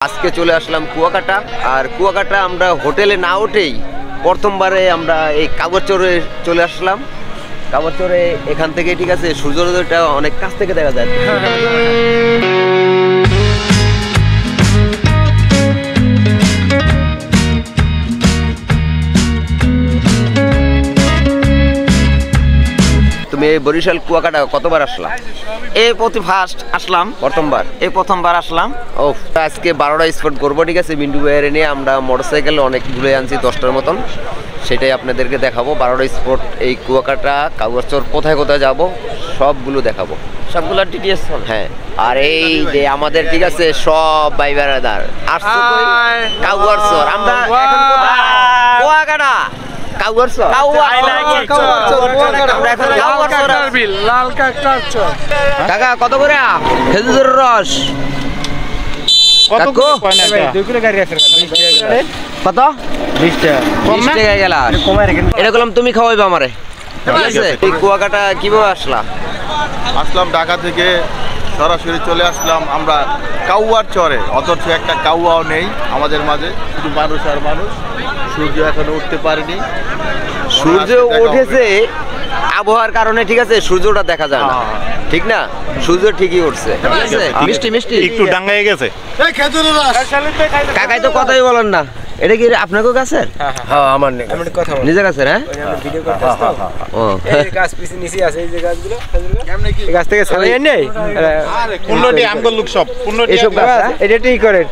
আজকে চলে আসলাম কুয়াকাটা। আর কুয়াকাটা আমরা হোটেলে না উঠেই প্রথমবারে আমরা এই কাগজচরে চলে আসলাম। কাগজচরে এখান থেকে ঠিক আছে সূর্যোদয়টা অনেক কাছ থেকে দেখা যায়। তুমি এই বরিশাল কুয়াকাটা কতবার আসলাম? এই প্রতি ফার্স্ট আসলাম, প্রথমবার। এই প্রথমবার আসলাম। ও আজকে 12টা স্পট করবো ঠিক আছে। মিন্টু ভাইয়ের নিয়ে আমরা মোটরসাইকেল অনেকগুলো আনছি 10টার মতন, সেটাই আপনাদেরকে দেখাবো। 12টা স্পট এই কুয়াকাটা কাগজচর কোথায় কোথায় যাব সবগুলো দেখাবো, সবগুলো ডিটেইলস। হ্যাঁ। আর এই যে আমাদের ঠিক আছে সব ভাই বেড়াদার আসছে কাগজচর, আমরা কুয়াকাটা কাকা কত করে খেজুরের রস? কত 20 টাকা গেল। এটা করলাম তুমি খাওয়াইবা আমারে, ঠিক আছে? এই কুয়াকাটা কিভাবে আসলাম? ঢাকা থেকে সরাসরি চলে আসলাম আমরা কাউয়ার চরে, অথচ একটা কাউয়াও নেই আমাদের মাঝে, শুধু মানুষ আর মানুষ। সূর্য এখনো উঠতে পারেনি। সূর্য উঠেছে আবহাওয়ার কারণে, ঠিক আছে? সূর্যটা দেখা যায় না, ঠিক না? সূর্য ঠিকই উঠছে, ঠিক আছে? মিষ্টি মিষ্টি একটু ডাঙ্গায় গেছে। কাকাই তো কথাই বলেন না। এটা কি আপনাকে গাছের? হ্যাঁ আমার নিজের গাছের। হ্যাঁ ও গাছ পিছে নিচে আছে এই যে গাছগুলো, এই গাছ থেকে ছাড়িয়ে নেই 15টি আমগুলো লোক সব 15টি এইসব গাছ এটা ঠিক করেন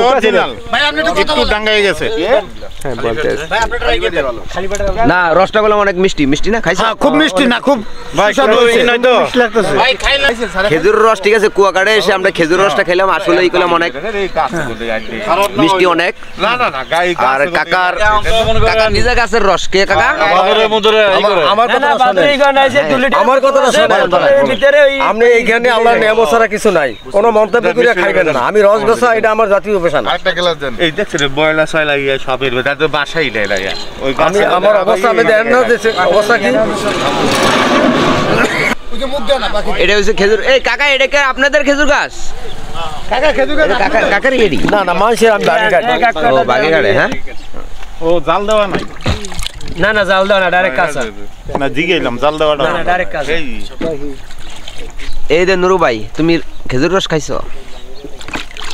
অরিজিনাল। ভাই আপনি একটু ডাঙ্গায় গেছে। হ্যাঁ বলতে ভাই আপনি ট্রাই করে ভালো। না, রসটা বললাম অনেক মিষ্টি। মিষ্টি না খাইছেন? খুব মিষ্টি না, খুব ভাই সুস্বাদু নয় তো লাগতেছে ভাই খাইলাম খেজুরের রস, ঠিক আছে? কুয়াকাটায় এসে আমরা খেজুর রসটা খেলাম, আসলে এই করলাম অনেক মিষ্টি অনেক। না না না গাই আর কাকার নিজের গাছের রস কে কাকা? আমার কথা শুনেন, আমার কথাটা শুনেন। আপনি এইখানে আল্লাহ নিয়ামত ছাড়া কিছু নাই, কোনো মন্তব্য করে খাইবেন না। আমি রস গোছা, এটা আমার জাতীয় পেশা না। একটা গ্লাস দেন। এই দেখছেন বয়লা ছয় লাগিয়ে সবের ভেতর তো বাসাই নাই লাগিয়া ওই আমি আমার অবস্থা আমি দেন না দেশে অবস্থা কি। এটা হচ্ছে খেজুর। এই কাকা এটা কি আপনাদের খেজুর গাছ? কাকা খেজুর গাছ কাকার এডি না না মানুষের আমি বাড়ি কাটি। ও বাগে গাড়ে। হ্যাঁ ও জাল দেওয়া নাই না না জাল দাও না, ডাইরেক্ট কাঁচা না, জিগাইলাম জাল দেওয়াটা না ডাইরেক্ট কাঁচা। এই যে নুরু ভাই, তুমি খেজুর রস খাইছো?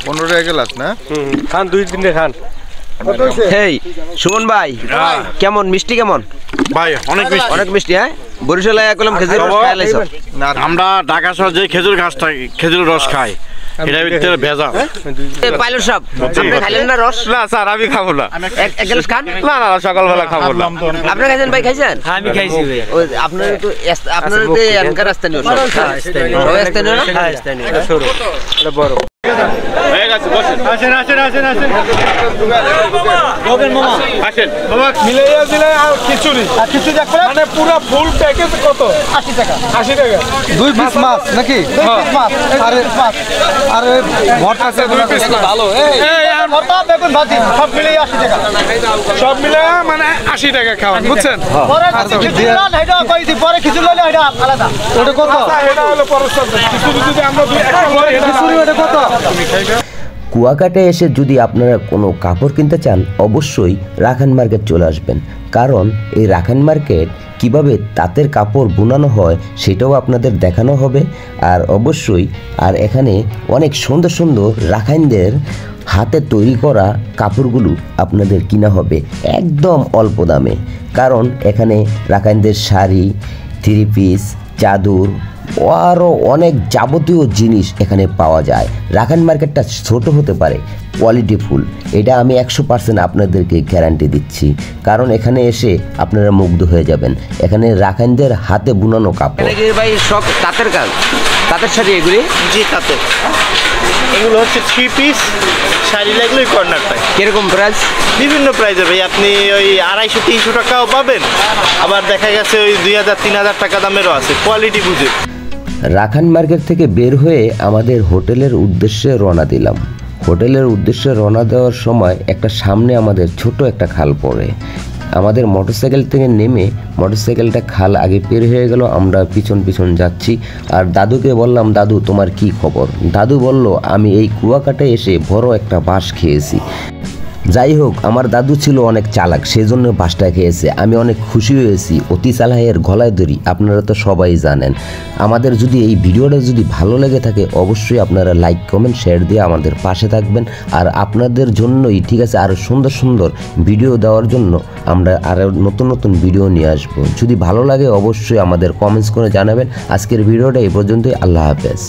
15 টাকা গ্লাস না? খান 2 দিনে খান। এই সুমন ভাই, কেমন মিষ্টি? কেমন ভাই অনেক মিষ্টি, অনেক মিষ্টি। হ্যাঁ বরিশালে একদম খেজুর রস খাইলাইছো? আমরা ঢাকা শহর যে খেজুর ঘাসটা খেজুর রস খাই, এটা ভিতরে ভেজা। এই পাইলট সাহেব, আপনি খাইলেন না রস? না স্যার আমি খাবো না। এক গ্লাস খান। না না সকালবেলা খাবো না। আপনি খাইছেন ভাই? খাইছেন? আমি খাইছি ভাই। ওই আপনার তো আপনার তো এনকার স্থানীয় সব স্থানীয় না? হ্যাঁ স্থানীয়, এটা ছোট এটা বড় হয়ে গেছে, বসেন। আসেন আসেন আসেন আসেন মামা আসেন বাবা। মিলাইয়া দিলে আর কিছু নেই, আর কিছু দেখবে মানে পুরো ফুল প্যাকেজ কত? 80 টাকা। 80 টাকা 2 পিস মাছ নাকি? 2 পিস মাছ। আরে মাছ আরে ভর্তা আছে 2 পিস ভালো। এই আর ভর্তা বেগুন ভাজি সব মিলে 80 টাকা। সব মিলে মানে 80 টাকা খাওয়ান, বুঝছেন? পরে কিছু লন হেডা কই দি, পরে কিছু লইলে হেডা আলাদা। ওটা কত? এটা হলো পরস্পর কিছু যদি আমরা দুই একটা লই এটা কিছু ওটা কত? কুয়াকাটায় এসে যদি আপনারা কোনো কাপড় কিনতে চান, অবশ্যই রাখাইন মার্কেট চলে আসবেন। কারণ এই রাখাইন মার্কেট কিভাবে তাঁতের কাপড় বোনানো হয় সেটাও আপনাদের দেখানো হবে। আর অবশ্যই আর এখানে অনেক সুন্দর সুন্দর রাখাইনদের হাতে তৈরি করা কাপড়গুলো আপনাদের কিনা হবে একদম অল্প দামে। কারণ এখানে রাখাইনদের শাড়ি, 3 পিস, চাদর আরও অনেক যাবতীয় জিনিস এখানে পাওয়া যায়। রাখাইন মার্কেটটা ছোট হতে পারে, কোয়ালিটিফুল, এটা আমি 100% আপনাদেরকে গ্যারান্টি দিচ্ছি। কারণ এখানে এসে আপনারা মুগ্ধ হয়ে যাবেন। এখানে রাখাইনদের হাতে বুনানো কাপড়। এটা কি ভাই সব তাঁতের কাজ? তাঁতের শাড়ি এগুলি? জি তাতে এগুলো হচ্ছে 3 পিস শাড়ি, লাগলো কর্নারটায়। কিরকম প্রাইস? বিভিন্ন প্রাইজে ভাই, আপনি ওই 250-300 টাকাও পাবেন, আবার দেখা গেছে ওই 2000-3000 টাকা দামেরও আছে, কোয়ালিটি বুঝে। রাখাইন মার্কেট থেকে বের হয়ে আমাদের হোটেলের উদ্দেশ্যে রওনা দিলাম। হোটেলের উদ্দেশ্যে রওনা দেওয়ার সময় একটা সামনে আমাদের ছোট একটা খাল পড়ে। আমাদের মোটরসাইকেল থেকে নেমে মোটরসাইকেলটা খাল আগে পের হয়ে গেল, আমরা পিছন পিছন যাচ্ছি। আর দাদুকে বললাম, দাদু তোমার কি খবর? দাদু বলল, আমি এই কুয়াকাটায় এসে বড় একটা বাঁশ খেয়েছি। যাই হোক, আমার দাদু ছিল অনেক চালাক, সেজন্য বাঁশটা খেয়েছে। আমি অনেক খুশি হয়েছি। অতি চালাকের গলায় দড়ি, আপনারা তো সবাই জানেন। আমাদের যদি এই ভিডিওটা যদি ভালো লেগে থাকে অবশ্যই আপনারা লাইক কমেন্ট শেয়ার দিয়ে আমাদের পাশে থাকবেন। আর আপনাদের জন্যই ঠিক আছে আরও সুন্দর সুন্দর ভিডিও দেওয়ার জন্য আমরা আরও নতুন নতুন ভিডিও নিয়ে আসবো। যদি ভালো লাগে অবশ্যই আমাদের কমেন্টস করে জানাবেন। আজকের ভিডিওটা এই পর্যন্তই। আল্লাহ হাফেজ।